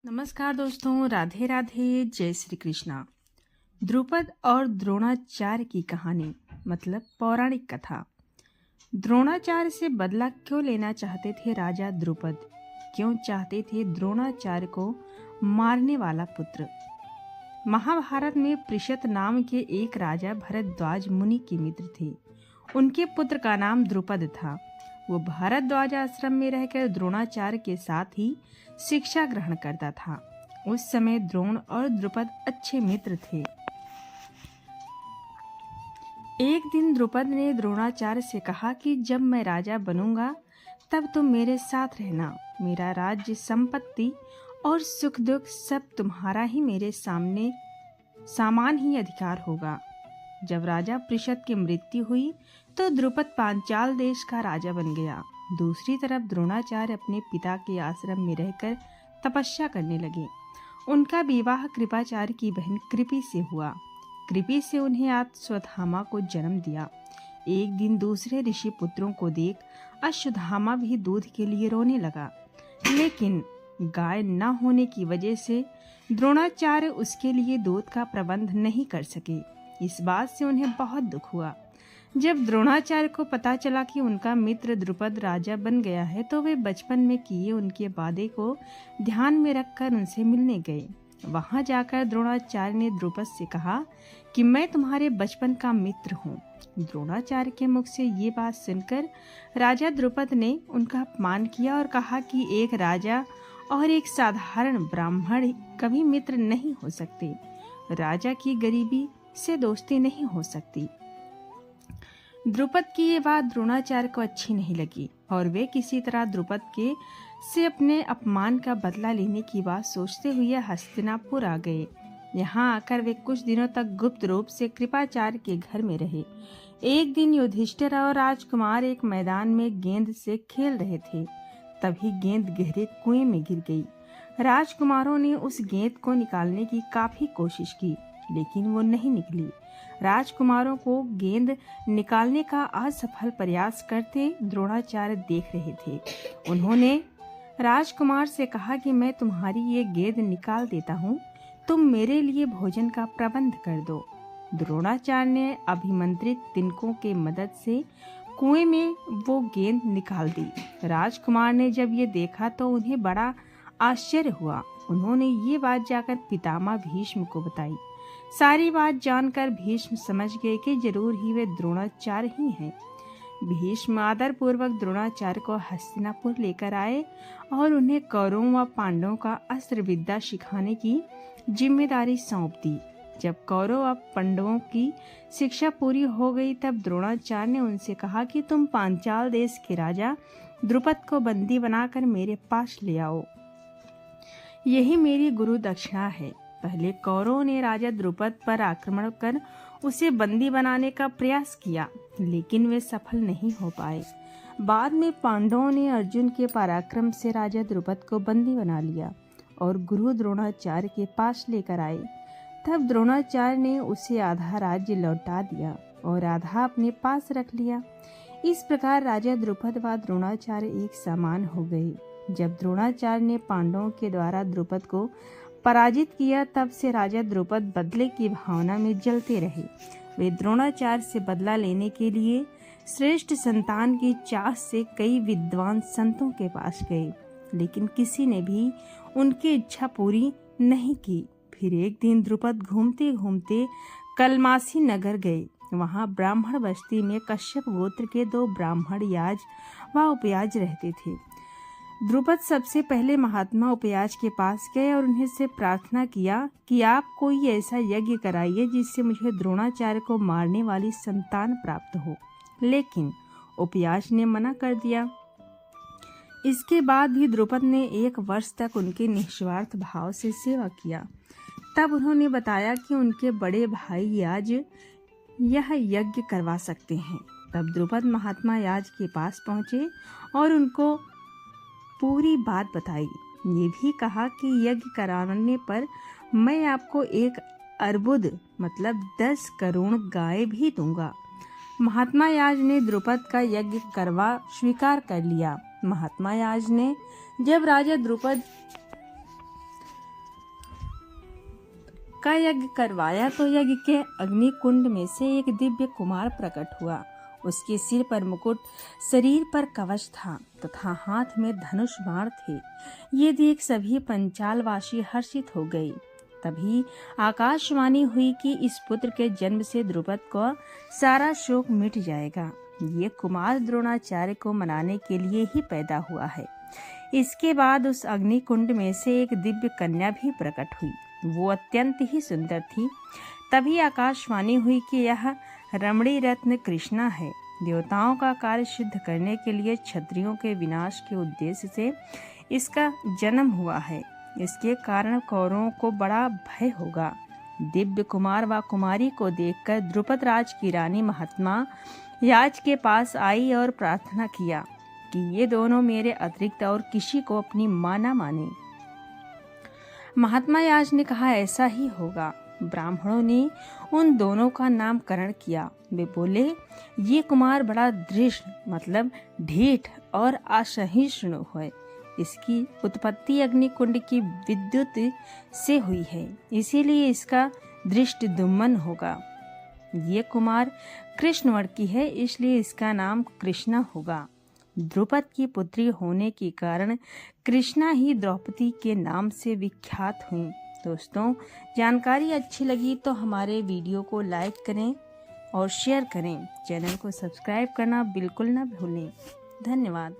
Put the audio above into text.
नमस्कार दोस्तों, राधे राधे, जय श्री कृष्णा। द्रुपद और द्रोणाचार्य की कहानी मतलब पौराणिक कथा। द्रोणाचार्य से बदला क्यों लेना चाहते थे राजा द्रुपद? क्यों चाहते थे द्रोणाचार्य को मारने वाला पुत्र? महाभारत में पृषत नाम के एक राजा भरद्वाज मुनि के मित्र थे। उनके पुत्र का नाम द्रुपद था। वो भारद्वाज आश्रम में रहकर द्रोणाचार्य के साथ ही शिक्षा ग्रहण करता था। उस समय द्रोण और द्रुपद अच्छे मित्र थे। एक दिन द्रुपद ने द्रोणाचार्य से कहा कि जब मैं राजा बनूंगा तब तुम मेरे साथ रहना। मेरा राज्य, संपत्ति और सुख दुख सब तुम्हारा ही, मेरे सामने सामान ही अधिकार होगा। जब राजा पृषत की मृत्यु हुई तो द्रुपद पांचाल देश का राजा बन गया। दूसरी तरफ द्रोणाचार्य अपने पिता के आश्रम में रहकर तपस्या करने लगे। उनका विवाह कृपाचार्य की बहन कृपि से हुआ। कृपि से उन्हें अश्वत्थामा को जन्म दिया। एक दिन दूसरे ऋषि पुत्रों को देख अश्वत्थामा भी दूध के लिए रोने लगा, लेकिन गाय न होने की वजह से द्रोणाचार्य उसके लिए दूध का प्रबंध नहीं कर सके। इस बात से उन्हें बहुत दुख हुआ। जब द्रोणाचार्य को पता चला कि उनका मित्र द्रुपद राजा बन गया है तो वे बचपन में किए उनके वादे को ध्यान में रखकर उनसे मिलने गए। वहां जाकर द्रोणाचार्य ने द्रुपद से कहा कि मैं तुम्हारे बचपन का मित्र हूँ। द्रोणाचार्य के मुख से ये बात सुनकर राजा द्रुपद ने उनका अपमान किया और कहा कि एक राजा और एक साधारण ब्राह्मण कभी मित्र नहीं हो सकते। राजा की गरीबी से दोस्ती नहीं हो सकती। द्रुपद की ये बात द्रोणाचार्य को अच्छी नहीं लगी और वे किसी तरह द्रुपद के से अपने अपमान का बदला लेने की बात सोचते हुए हस्तिनापुर आ गए। यहाँ आकर वे कुछ दिनों तक गुप्त रूप से कृपाचार्य के घर में रहे। एक दिन युधिष्ठिर और राजकुमार एक मैदान में गेंद से खेल रहे थे। तभी गेंद गहरे कुएं में गिर गई। राजकुमारों ने उस गेंद को निकालने की काफी कोशिश की, लेकिन वो नहीं निकली। राजकुमारों को गेंद निकालने का असफल प्रयास करते द्रोणाचार्य देख रहे थे। उन्होंने राजकुमार से कहा कि मैं तुम्हारी ये गेंद निकाल देता हूँ, तुम मेरे लिए भोजन का प्रबंध कर दो। द्रोणाचार्य ने अभिमंत्रित तिनकों के मदद से कुएं में वो गेंद निकाल दी। राजकुमार ने जब ये देखा तो उन्हें बड़ा आश्चर्य हुआ। उन्होंने ये बात जाकर पितामह भीष्म को बताई। सारी बात जानकर भीष्म समझ गए कि जरूर ही वे द्रोणाचार्य ही हैं। भीष्म आदर पूर्वक द्रोणाचार्य को हस्तिनापुर लेकर आए और उन्हें कौरवों व पांडवों का अस्त्र विद्या सिखाने की जिम्मेदारी सौंप दी। जब कौरव व पांडवों की शिक्षा पूरी हो गई तब द्रोणाचार्य ने उनसे कहा कि तुम पांचाल देश के राजा द्रुपद को बंदी बनाकर मेरे पास ले आओ। यही मेरी गुरु दक्षिणा है। पहले कौरवों ने राजा द्रुपद पर आक्रमण कर उसे बंदी बनाने का प्रयास किया, लेकिन वे सफल नहीं हो पाए। बाद में पांडवों ने अर्जुन के पराक्रम से राजा द्रुपद को बंदी बना लिया और गुरु द्रोणाचार्य के पास लेकर आए। तब द्रोणाचार्य ने उसे आधा राज्य लौटा दिया और आधा अपने पास रख लिया। इस प्रकार राजा द्रुपद व द्रोणाचार्य एक समान हो गए। जब द्रोणाचार्य ने पांडवों के द्वारा द्रुपद को पराजित किया तब से राजा द्रुपद बदले की भावना में जलते रहे। वे द्रोणाचार्य से बदला लेने के लिए श्रेष्ठ संतान की चाह से कई विद्वान संतों के पास गए, लेकिन किसी ने भी उनकी इच्छा पूरी नहीं की। फिर एक दिन द्रुपद घूमते घूमते कलमासी नगर गए। वहां ब्राह्मण बस्ती में कश्यप गोत्र के 2 ब्राह्मण याज व उपयाज रहते थे। द्रुपद सबसे पहले महात्मा उपयाज के पास गए और उन्हें से प्रार्थना किया कि आप कोई ऐसा यज्ञ कराइए जिससे मुझे द्रोणाचार्य को मारने वाली संतान प्राप्त हो। लेकिन उपयाज ने मना कर दिया। इसके बाद भी द्रुपद ने 1 वर्ष तक उनके निस्वार्थ भाव से सेवा किया। तब उन्होंने बताया कि उनके बड़े भाई याज यह यज्ञ करवा सकते हैं। तब द्रुपद महात्मा याज के पास पहुंचे और उनको पूरी बात बताई। ये भी कहा कि यज्ञ कराने पर मैं आपको 1 अर्बुद मतलब 10 करोड़ गाय भी दूंगा। महात्मा याज ने द्रुपद का यज्ञ करवा स्वीकार कर लिया। महात्मा याज ने जब राजा द्रुपद का यज्ञ करवाया तो यज्ञ के अग्निकुंड में से एक दिव्य कुमार प्रकट हुआ। उसके सिर पर मुकुट, शरीर पर कवच था तथा हाथ में धनुष बाण थे। ये देख सभी पंचालवासी हर्षित हो गए। तभी आकाशवाणी हुई कि इस पुत्र के जन्म से द्रुपद को सारा शोक मिट जाएगा। ये कुमार द्रोणाचार्य को मनाने के लिए ही पैदा हुआ है। इसके बाद उस अग्निकुंड में से एक दिव्य कन्या भी प्रकट हुई। वो अत्यंत ही सुंदर थी। तभी आकाशवाणी हुई कि यह रमणी रत्न कृष्णा है। देवताओं का कार्य सिद्ध करने के लिए क्षत्रियों के विनाश के उद्देश्य से इसका जन्म हुआ है। इसके कारण कौरवों को बड़ा भय होगा। दिव्य कुमार व कुमारी को देखकर द्रुपद राज की रानी महात्मा याज के पास आई और प्रार्थना किया कि ये दोनों मेरे अतिरिक्त और किसी को अपनी मां न माने। महात्मा याज ने कहा, ऐसा ही होगा। ब्राह्मणों ने उन दोनों का नामकरण किया। वे बोले, ये कुमार बड़ा दृढ़ मतलब ढीठ और असहिष्णु है। इसकी उत्पत्ति अग्निकुंड की विद्युत से हुई है, इसीलिए इसका दृष्ट दुम्मन होगा। ये कुमार कृष्ण वर्ण की है, इसलिए इसका नाम कृष्णा होगा। द्रुपद की पुत्री होने के कारण कृष्णा ही द्रौपदी के नाम से विख्यात हुई। दोस्तों, जानकारी अच्छी लगी तो हमारे वीडियो को लाइक करें और शेयर करें। चैनल को सब्सक्राइब करना बिल्कुल ना भूलें। धन्यवाद।